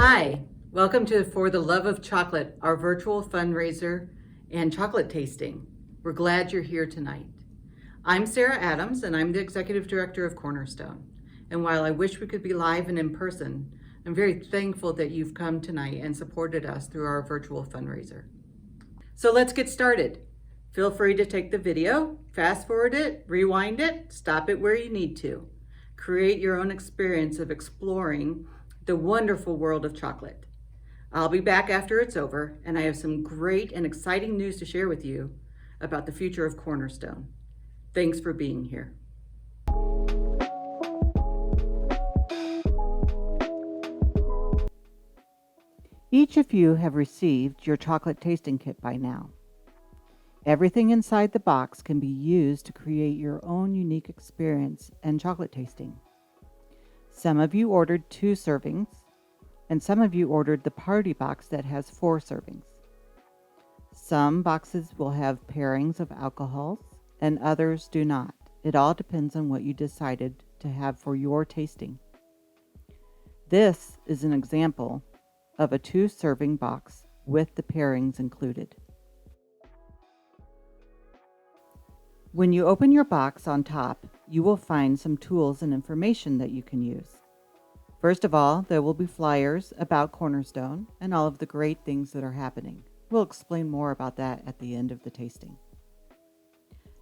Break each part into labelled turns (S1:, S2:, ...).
S1: Hi, welcome to For the Love of Chocolate, our virtual fundraiser and chocolate tasting. We're glad you're here tonight. I'm Sarah Adams, and I'm the Executive Director of Cornerstone. And while I wish we could be live and in person, I'm very thankful that you've come tonight and supported us through our virtual fundraiser. So let's get started. Feel free to take the video, fast forward it, rewind it, stop it where you need to. Create your own experience of exploring the wonderful world of chocolate. I'll be back after it's over, and I have some great and exciting news to share with you about the future of Cornerstone. Thanks for being here. Each of you have received your chocolate tasting kit by now. Everything inside the box can be used to create your own unique experience and chocolate tasting. Some of you ordered 2 servings, and some of you ordered the party box that has 4 servings. Some boxes will have pairings of alcohols, and others do not. It all depends on what you decided to have for your tasting. This is an example of a 2-serving box with the pairings included. When you open your box on top, you will find some tools and information that you can use. First of all, there will be flyers about Cornerstone and all of the great things that are happening. We'll explain more about that at the end of the tasting.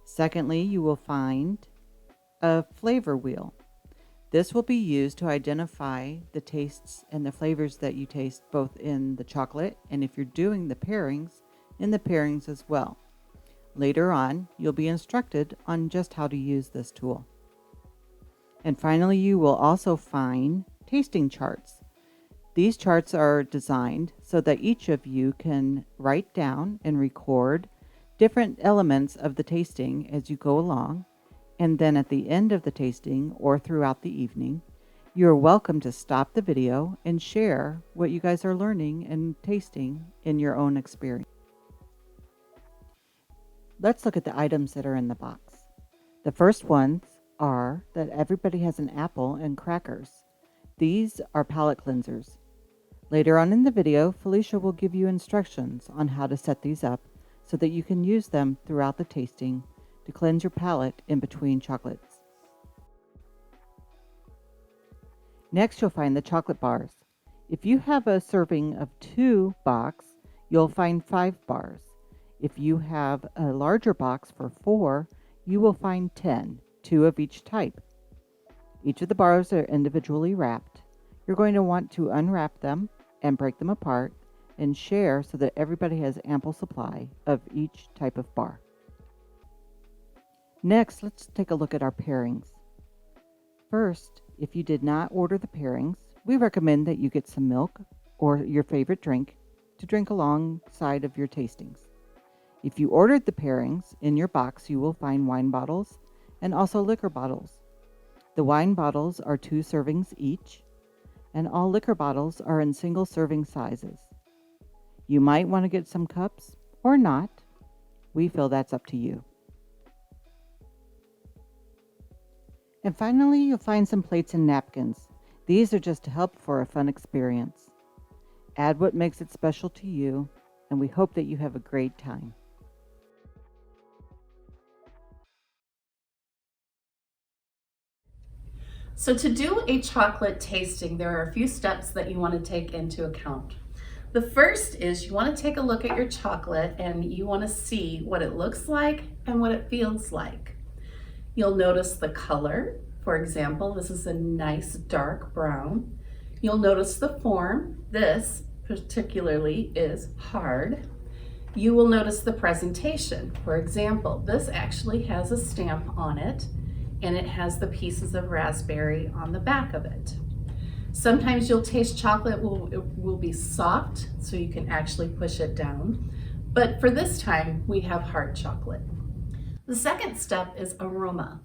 S1: Secondly, you will find a flavor wheel. This will be used to identify the tastes and the flavors that you taste both in the chocolate and if you're doing the pairings, in the pairings as well. Later on, you'll be instructed on just how to use this tool. And finally, you will also find tasting charts. These charts are designed so that each of you can write down and record different elements of the tasting as you go along. And then at the end of the tasting or throughout the evening, you're welcome to stop the video and share what you guys are learning and tasting in your own experience. Let's look at the items that are in the box. The first ones are that everybody has an apple and crackers. These are palate cleansers. Later on in the video, Felicia will give you instructions on how to set these up so that you can use them throughout the tasting to cleanse your palate in between chocolates. Next, you'll find the chocolate bars. If you have a serving of 2 box, you'll find 5 bars. If you have a larger box for 4, you will find 10, 2 of each type. Each of the bars are individually wrapped. You're going to want to unwrap them and break them apart and share so that everybody has ample supply of each type of bar. Next, let's take a look at our pairings. First, if you did not order the pairings, we recommend that you get some milk or your favorite drink to drink alongside of your tastings. If you ordered the pairings, in your box you will find wine bottles and also liquor bottles. The wine bottles are 2 servings each, and all liquor bottles are in single serving sizes. You might want to get some cups or not. We feel that's up to you. And finally, you'll find some plates and napkins. These are just to help for a fun experience. Add what makes it special to you, and we hope that you have a great time.
S2: So to do a chocolate tasting, there are a few steps that you want to take into account. The first is you want to take a look at your chocolate and you want to see what it looks like and what it feels like. You'll notice the color. For example, this is a nice dark brown. You'll notice the form. This particularly is hard. You will notice the presentation. For example, this actually has a stamp on it, and it has the pieces of raspberry on the back of it. Sometimes you'll taste chocolate will be soft, so you can actually push it down. But for this time, we have hard chocolate. The second step is aroma.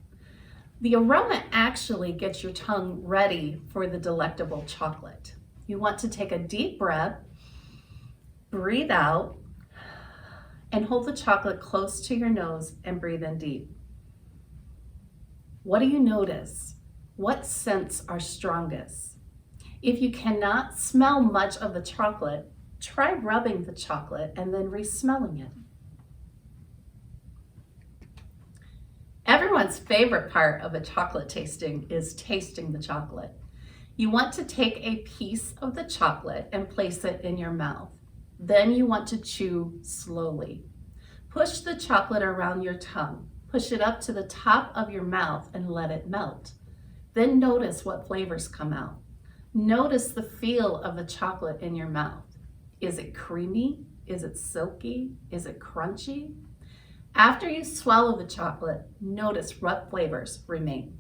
S2: The aroma actually gets your tongue ready for the delectable chocolate. You want to take a deep breath, breathe out, and hold the chocolate close to your nose and breathe in deep. What do you notice? What scents are strongest? If you cannot smell much of the chocolate, try rubbing the chocolate and then re-smelling it. Everyone's favorite part of a chocolate tasting is tasting the chocolate. You want to take a piece of the chocolate and place it in your mouth. Then you want to chew slowly. Push the chocolate around your tongue. Push it up to the top of your mouth and let it melt. Then notice what flavors come out. Notice the feel of the chocolate in your mouth. Is it creamy? Is it silky? Is it crunchy? After you swallow the chocolate, notice what flavors remain.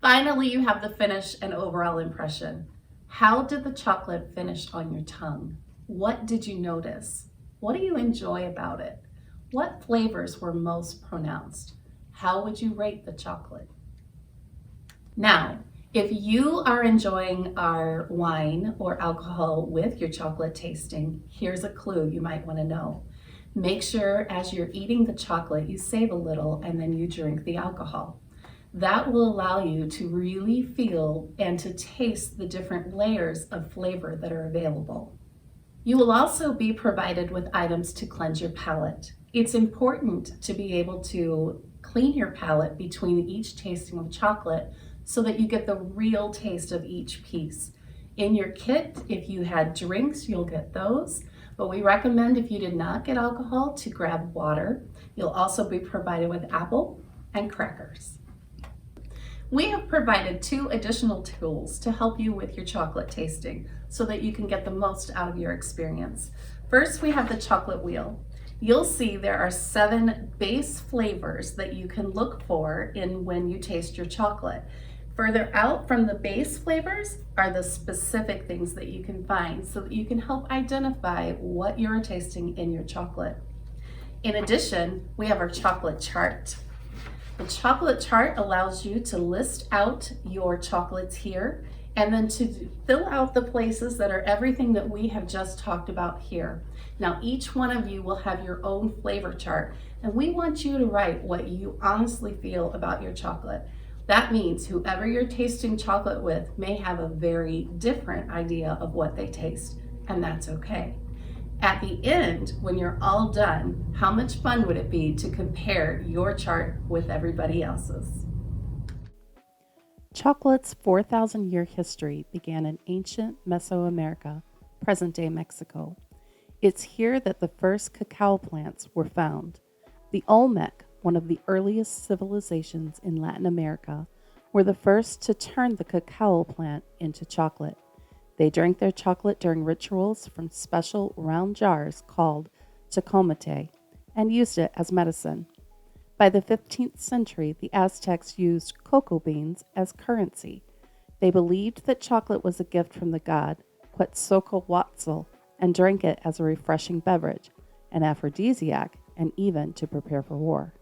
S2: Finally, you have the finish and overall impression. How did the chocolate finish on your tongue? What did you notice? What do you enjoy about it? What flavors were most pronounced? How would you rate the chocolate? Now, if you are enjoying our wine or alcohol with your chocolate tasting, here's a clue you might want to know. Make sure as you're eating the chocolate, you save a little and then you drink the alcohol. That will allow you to really feel and to taste the different layers of flavor that are available. You will also be provided with items to cleanse your palate. It's important to be able to clean your palate between each tasting of chocolate so that you get the real taste of each piece. In your kit, if you had drinks, you'll get those, but we recommend if you did not get alcohol to grab water. You'll also be provided with apple and crackers. We have provided 2 additional tools to help you with your chocolate tasting so that you can get the most out of your experience. First, we have the chocolate wheel. You'll see there are 7 base flavors that you can look for in when you taste your chocolate. Further out from the base flavors are the specific things that you can find so that you can help identify what you're tasting in your chocolate. In addition, we have our chocolate chart. The chocolate chart allows you to list out your chocolates here and then to fill out the places that are everything that we have just talked about here. Now, each one of you will have your own flavor chart, and we want you to write what you honestly feel about your chocolate. That means whoever you're tasting chocolate with may have a very different idea of what they taste, and that's okay. At the end, when you're all done, how much fun would it be to compare your chart with everybody else's?
S3: Chocolate's 4,000-year history began in ancient Mesoamerica, present-day Mexico. It's here that the first cacao plants were found. The Olmec, one of the earliest civilizations in Latin America, were the first to turn the cacao plant into chocolate. They drank their chocolate during rituals from special round jars called tecomate and used it as medicine. By the 15th century, the Aztecs used cocoa beans as currency. They believed that chocolate was a gift from the god Quetzalcoatl and drank it as a refreshing beverage, an aphrodisiac, and even to prepare for war.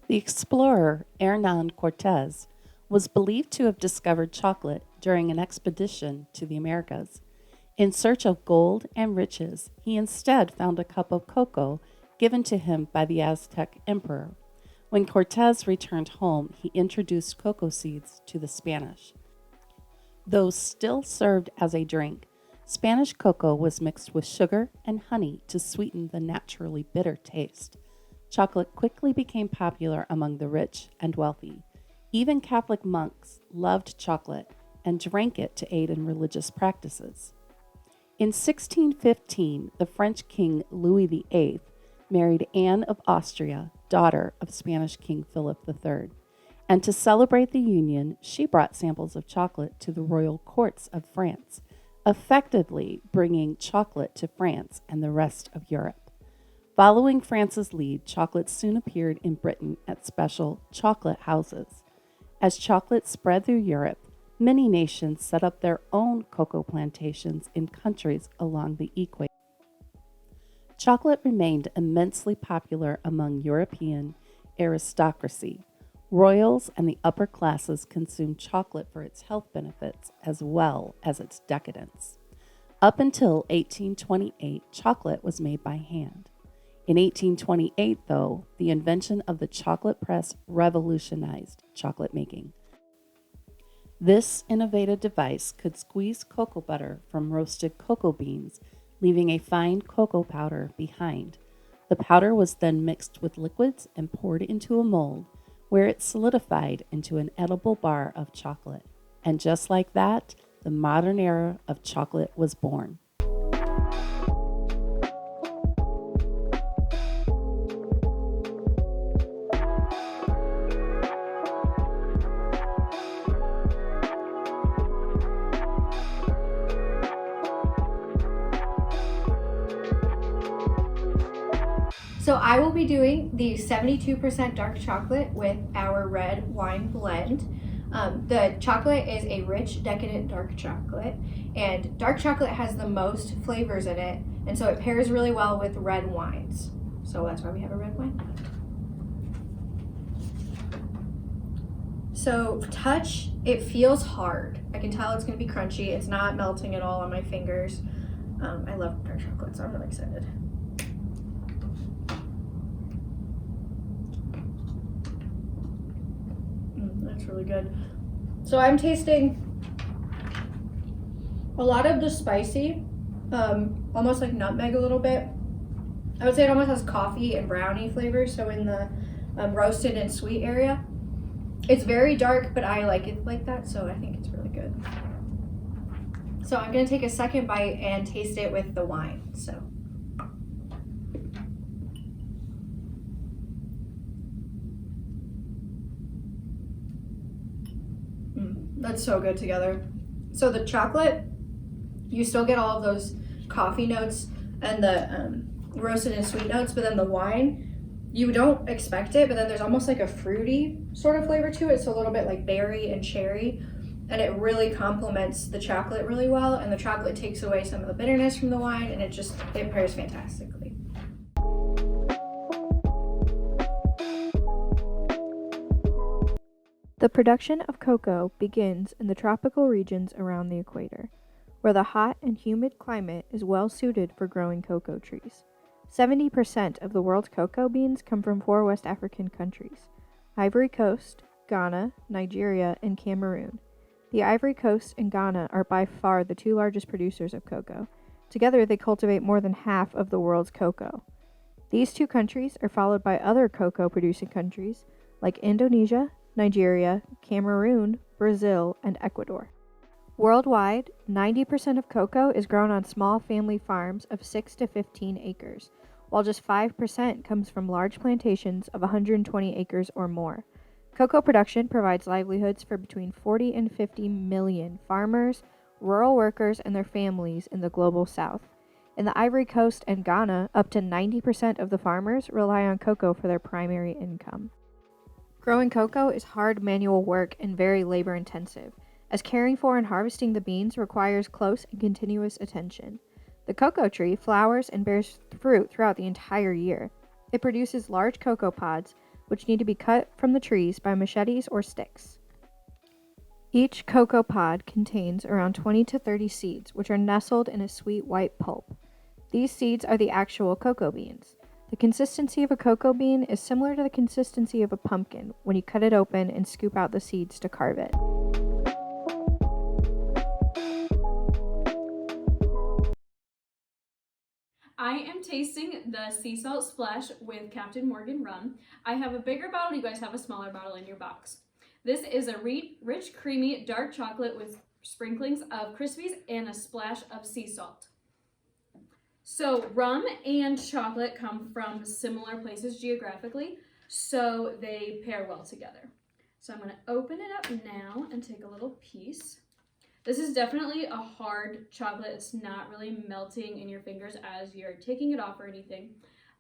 S3: The explorer Hernán Cortés was believed to have discovered chocolate during an expedition to the Americas. In search of gold and riches, he instead found a cup of cocoa given to him by the Aztec emperor. When Cortés returned home, he introduced cocoa seeds to the Spanish. Though still served as a drink, Spanish cocoa was mixed with sugar and honey to sweeten the naturally bitter taste. Chocolate quickly became popular among the rich and wealthy. Even Catholic monks loved chocolate and drank it to aid in religious practices. In 1615, the French king Louis VIII married Anne of Austria, daughter of Spanish King Philip III, and to celebrate the union, she brought samples of chocolate to the royal courts of France, effectively bringing chocolate to France and the rest of Europe. Following France's lead, chocolate soon appeared in Britain at special chocolate houses. As chocolate spread through Europe, many nations set up their own cocoa plantations in countries along the equator. Chocolate remained immensely popular among European aristocracy. Royals and the upper classes consumed chocolate for its health benefits as well as its decadence. Up until 1828, chocolate was made by hand. In 1828, though, the invention of the chocolate press revolutionized chocolate making. This innovative device could squeeze cocoa butter from roasted cocoa beans, leaving a fine cocoa powder behind. The powder was then mixed with liquids and poured into a mold, where it solidified into an edible bar of chocolate. And just like that, the modern era of chocolate was born.
S4: So I will be doing the 72% dark chocolate with our red wine blend. The chocolate is a rich, decadent dark chocolate, and dark chocolate has the most flavors in it, and so it pairs really well with red wines. So that's why we have a red wine. So touch, it feels hard. I can tell it's gonna be crunchy. It's not melting at all on my fingers. I love dark chocolate, so I'm really excited. That's really good. So I'm tasting a lot of the spicy, almost like nutmeg a little bit. I would say it almost has coffee and brownie flavors, so in the roasted and sweet area. It's very dark, but I like it like that, so I think it's really good. So I'm gonna take a second bite and taste it with the wine, so. That's so good together. So the chocolate, you still get all of those coffee notes and the roasted and sweet notes, but then the wine, you don't expect it, but then there's almost like a fruity sort of flavor to it. So a little bit like berry and cherry, and it really complements the chocolate really well. And the chocolate takes away some of the bitterness from the wine, and it pairs fantastically.
S5: The production of cocoa begins in the tropical regions around the equator, where the hot and humid climate is well suited for growing cocoa trees. 70% of the world's cocoa beans come from 4 West African countries: Ivory Coast, Ghana, Nigeria, and Cameroon. The Ivory Coast and Ghana are by far the 2 largest producers of cocoa. Together, they cultivate more than half of the world's cocoa. These 2 countries are followed by other cocoa-producing countries like Indonesia, Nigeria, Cameroon, Brazil, and Ecuador. Worldwide, 90% of cocoa is grown on small family farms of 6 to 15 acres, while just 5% comes from large plantations of 120 acres or more. Cocoa production provides livelihoods for between 40 and 50 million farmers, rural workers, and their families in the global south. In the Ivory Coast and Ghana, up to 90% of the farmers rely on cocoa for their primary income. Growing cocoa is hard manual work and very labor-intensive, as caring for and harvesting the beans requires close and continuous attention. The cocoa tree flowers and bears fruit throughout the entire year. It produces large cocoa pods, which need to be cut from the trees by machetes or sticks. Each cocoa pod contains around 20 to 30 seeds, which are nestled in a sweet white pulp. These seeds are the actual cocoa beans. The consistency of a cocoa bean is similar to the consistency of a pumpkin when you cut it open and scoop out the seeds to carve it.
S6: I am tasting the sea salt splash with Captain Morgan rum. I have a bigger bottle, you guys have a smaller bottle in your box. This is a rich, creamy, dark chocolate with sprinklings of Crispies and a splash of sea salt. So rum and chocolate come from similar places geographically, so they pair well together. So I'm going to open it up now and take a little piece. This is definitely a hard chocolate. It's not really melting in your fingers as you're taking it off or anything.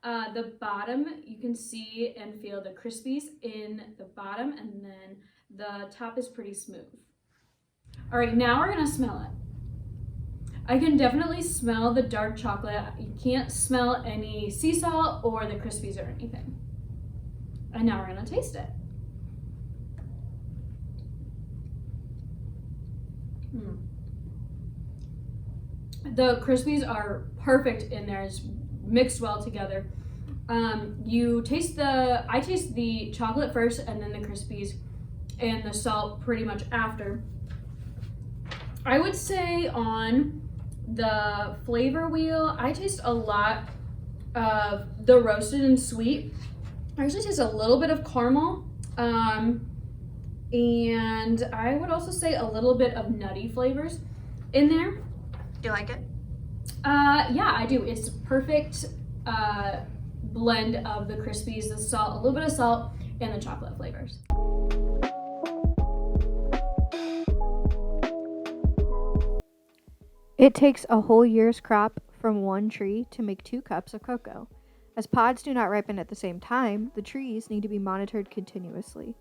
S6: The bottom, you can see and feel the Crispies in the bottom, and then the top is pretty smooth. All right, now we're going to smell it. I can definitely smell the dark chocolate. You can't smell any sea salt or the Crispies or anything. And now we're gonna taste it. The Crispies are perfect in there. It's mixed well together. I taste the chocolate first and then the Crispies and the salt pretty much after. I would say on the flavor wheel, I taste a lot of the roasted and sweet. I actually taste a little bit of caramel. And I would also say a little bit of nutty flavors in there.
S4: Do you like it?
S6: Yeah, I do. It's perfect blend of the Crispies, the salt, a little bit of salt, and the chocolate flavors.
S5: It takes a whole year's crop from one tree to make 2 cups of cocoa. As pods do not ripen at the same time, the trees need to be monitored continuously.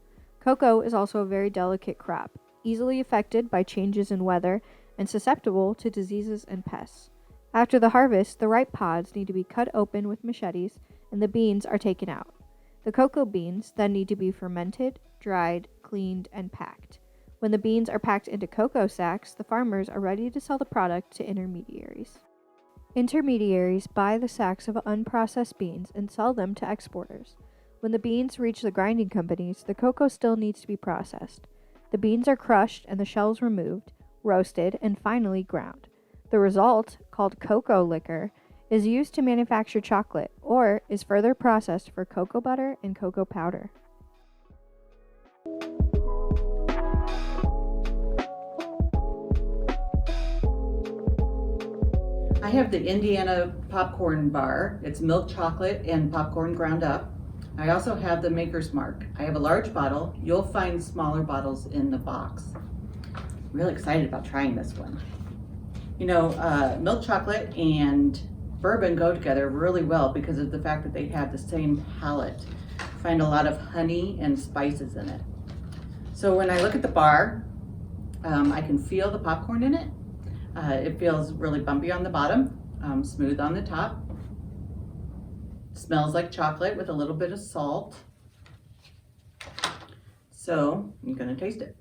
S5: Cocoa is also a very delicate crop, easily affected by changes in weather and susceptible to diseases and pests. After the harvest, the ripe pods need to be cut open with machetes and the beans are taken out. The cocoa beans then need to be fermented, dried, cleaned, and packed. When the beans are packed into cocoa sacks, the farmers are ready to sell the product to intermediaries. Intermediaries buy the sacks of unprocessed beans and sell them to exporters. When the beans reach the grinding companies, the cocoa still needs to be processed. The beans are crushed and the shells removed, roasted, and finally ground. The result, called cocoa liquor, is used to manufacture chocolate or is further processed for cocoa butter and cocoa powder.
S1: I have the Indiana popcorn bar. It's milk chocolate and popcorn ground up. I also have the Maker's Mark. I have a large bottle. You'll find smaller bottles in the box. Really excited about trying this one. You know, milk chocolate and bourbon go together really well because of the fact that they have the same palate. Find a lot of honey and spices in it. So when I look at the bar, I can feel the popcorn in it. It feels really bumpy on the bottom, smooth on the top. Smells like chocolate with a little bit of salt. So I'm gonna taste it.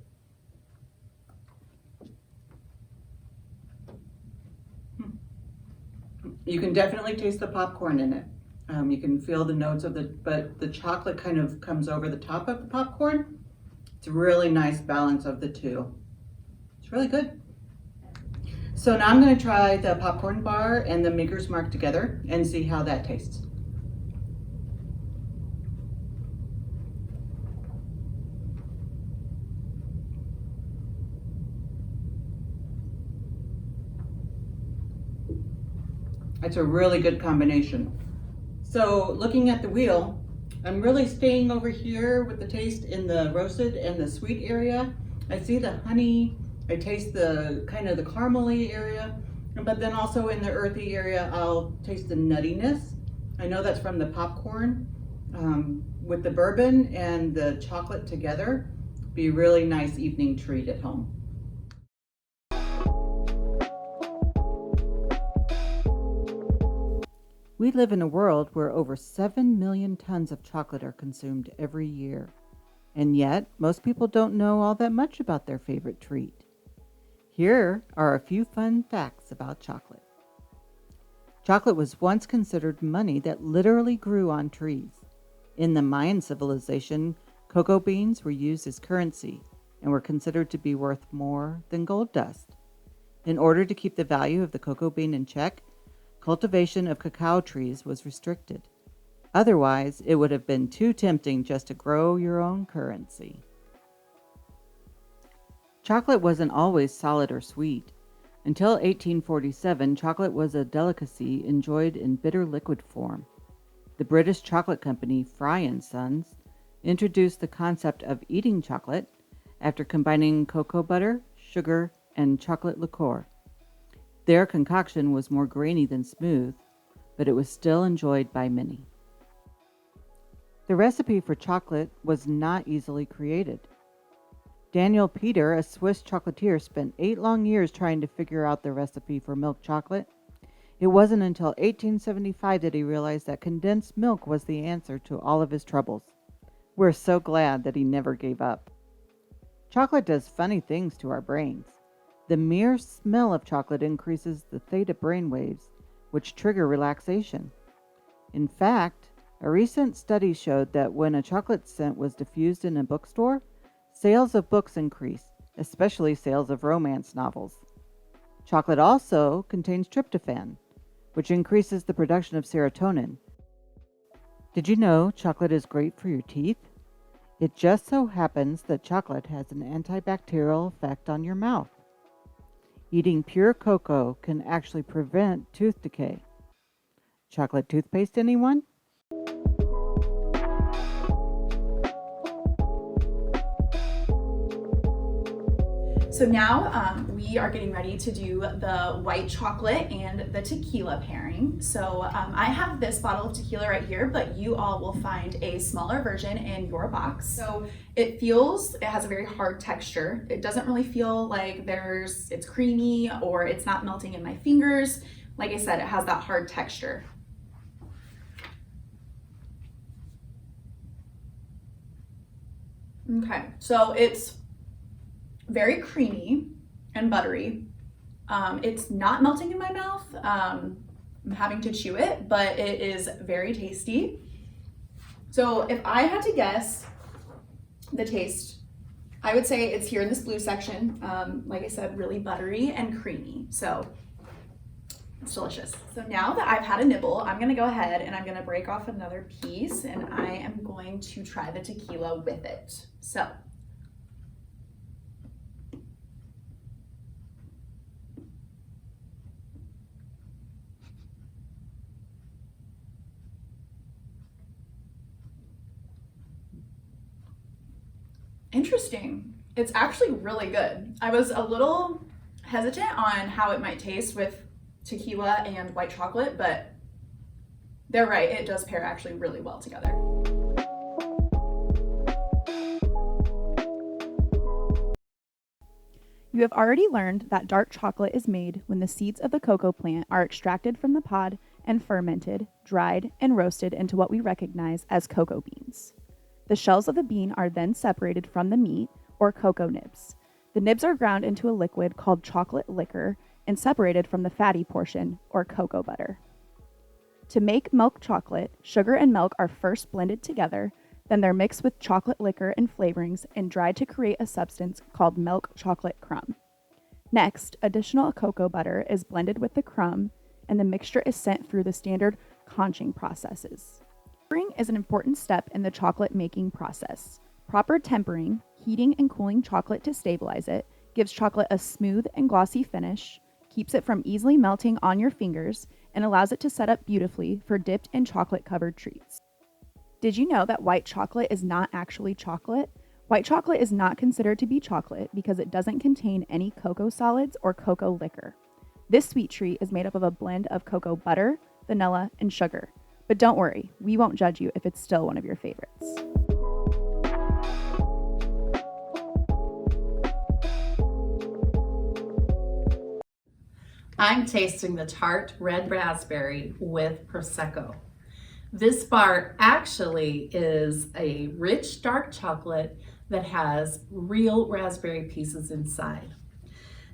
S1: You can definitely taste the popcorn in it. You can feel the notes of but the chocolate kind of comes over the top of the popcorn. It's a really nice balance of the two. It's really good. So now I'm going to try the popcorn bar and the Maker's Mark together and see how that tastes. It's a really good combination. So looking at the wheel, I'm really staying over here with the taste in the roasted and the sweet area. I see the honey. I taste the kind of the caramely area, but then also in the earthy area, I'll taste the nuttiness. I know that's from the popcorn. With the bourbon and the chocolate together, be a really nice evening treat at home. We live in a world where over 7 million tons of chocolate are consumed every year. And yet, most people don't know all that much about their favorite treat. Here are a few fun facts about chocolate. Chocolate was once considered money that literally grew on trees. In the Mayan civilization, cocoa beans were used as currency and were considered to be worth more than gold dust. In order to keep the value of the cocoa bean in check, cultivation of cacao trees was restricted. Otherwise, it would have been too tempting just to grow your own currency. Chocolate wasn't always solid or sweet. Until 1847, chocolate was a delicacy enjoyed in bitter liquid form. The British chocolate company Fry & Sons introduced the concept of eating chocolate after combining cocoa butter, sugar, and chocolate liqueur. Their concoction was more grainy than smooth, but it was still enjoyed by many. The recipe for chocolate was not easily created. Daniel Peter, a Swiss chocolatier, spent 8 long years trying to figure out the recipe for milk chocolate. It wasn't until 1875 that he realized that condensed milk was the answer to all of his troubles. We're so glad that he never gave up. Chocolate does funny things to our brains. The mere smell of chocolate increases the theta brainwaves, which trigger relaxation. In fact, a recent study showed that when a chocolate scent was diffused in a bookstore, sales of books increased, especially sales of romance novels. Chocolate also contains tryptophan, which increases the production of serotonin. Did you know chocolate is great for your teeth? It just so happens that chocolate has an antibacterial effect on your mouth. Eating pure cocoa can actually prevent tooth decay. Chocolate toothpaste, anyone?
S7: So now we are getting ready to do the white chocolate and the tequila pairing. So I have this bottle of tequila right here, but you all will find a smaller version in your box. So it has a very hard texture. It doesn't really feel like it's creamy or it's not melting in my fingers. Like I said, it has that hard texture. Okay, so it's very creamy and buttery. It's not melting in my mouth. I'm having to chew it, but it is very tasty. So if I had to guess the taste, I would say it's here in this blue section. Like I said, really buttery and creamy. So it's delicious. So now that I've had a nibble, I'm gonna go ahead and I'm gonna break off another piece and I am going to try the tequila with it. So. Interesting. It's actually really good. I was a little hesitant on how it might taste with tequila and white chocolate, but they're right, it does pair actually really well together.
S8: You have already learned that dark chocolate is made when the seeds of the cocoa plant are extracted from the pod and fermented, dried, and roasted into what we recognize as cocoa beans. The shells of the bean are then separated from the meat, or cocoa nibs. The nibs are ground into a liquid called chocolate liquor and separated from the fatty portion, or cocoa butter. To make milk chocolate, sugar and milk are first blended together, then they're mixed with chocolate liquor and flavorings and dried to create a substance called milk chocolate crumb. Next, additional cocoa butter is blended with the crumb, and the mixture is sent through the standard conching processes. Tempering is an important step in the chocolate making process. Proper tempering, heating and cooling chocolate to stabilize it, gives chocolate a smooth and glossy finish, keeps it from easily melting on your fingers, and allows it to set up beautifully for dipped and chocolate-covered treats. Did you know that white chocolate is not actually chocolate? White chocolate is not considered to be chocolate because it doesn't contain any cocoa solids or cocoa liquor. This sweet treat is made up of a blend of cocoa butter, vanilla, and sugar. But don't worry, we won't judge you if it's still one of your favorites.
S2: I'm tasting the tart red raspberry with Prosecco. This bar actually is a rich dark chocolate that has real raspberry pieces inside.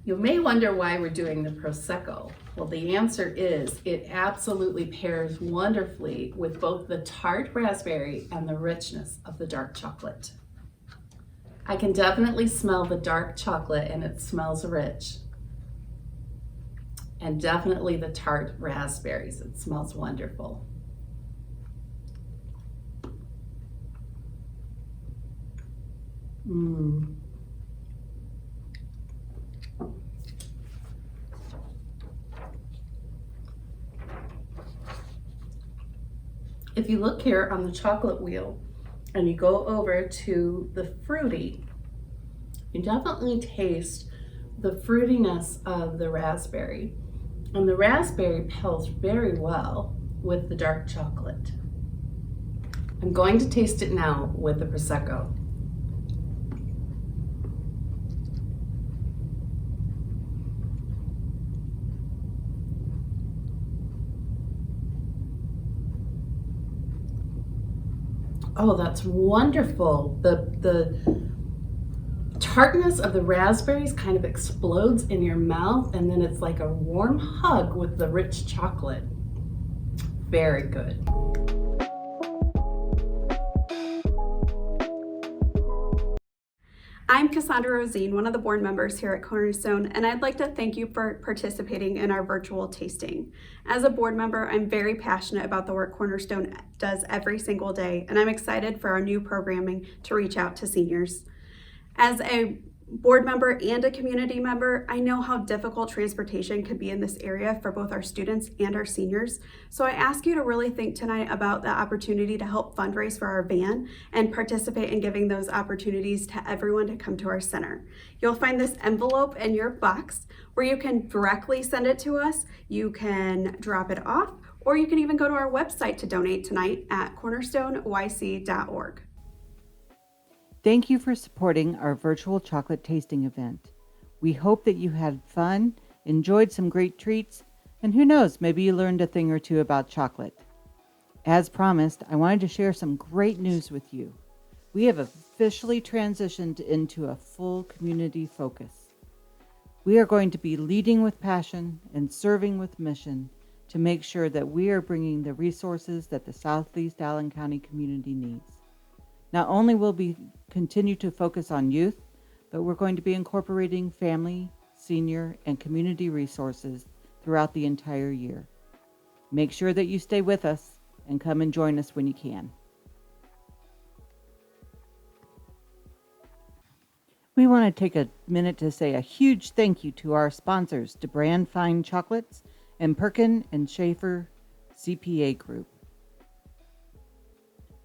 S2: You may wonder why we're doing the Prosecco. Well, the answer is it absolutely pairs wonderfully with both the tart raspberry and the richness of the dark chocolate. I can definitely smell the dark chocolate and it smells rich. And definitely the tart raspberries, it smells wonderful. If you look here on the chocolate wheel and you go over to the fruity, you definitely taste the fruitiness of the raspberry. And the raspberry pairs very well with the dark chocolate. I'm going to taste it now with the Prosecco. Oh, that's wonderful. The tartness of the raspberries kind of explodes in your mouth, and then it's like a warm hug with the rich chocolate. Very good.
S9: I'm Cassandra Rosine, one of the board members here at Cornerstone, and I'd like to thank you for participating in our virtual tasting. As a board member, I'm very passionate about the work Cornerstone does every single day, and I'm excited for our new programming to reach out to seniors. As a board member and a community member, I know how difficult transportation could be in this area for both our students and our seniors. So I ask you to really think tonight about the opportunity to help fundraise for our van and participate in giving those opportunities to everyone to come to our center. You'll find this envelope in your box where you can directly send it to us, you can drop it off, or you can even go to our website to donate tonight at cornerstoneyc.org.
S1: Thank you for supporting our virtual chocolate tasting event. We hope that you had fun, enjoyed some great treats, and who knows, maybe you learned a thing or two about chocolate. As promised, I wanted to share some great news with you. We have officially transitioned into a full community focus. We are going to be leading with passion and serving with mission to make sure that we are bringing the resources that the Southeast Allen County community needs. Not only will we continue to focus on youth, but we're going to be incorporating family, senior, and community resources throughout the entire year. Make sure that you stay with us and come and join us when you can. We want to take a minute to say a huge thank you to our sponsors, DeBrand Fine Chocolates and Perkin and Schaefer CPA Group.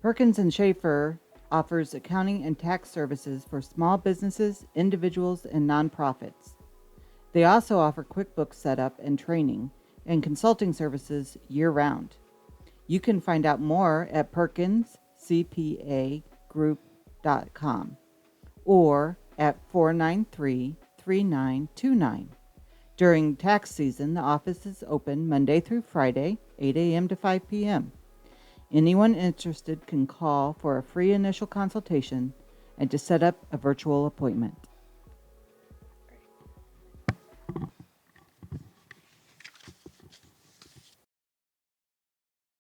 S1: Perkins and Schaefer offers accounting and tax services for small businesses, individuals, and nonprofits. They also offer QuickBooks setup and training and consulting services year-round. You can find out more at perkinscpagroup.com or at 493-3929. During tax season, the office is open Monday through Friday, 8 a.m. to 5 p.m. Anyone interested can call for a free initial consultation and to set up a virtual appointment.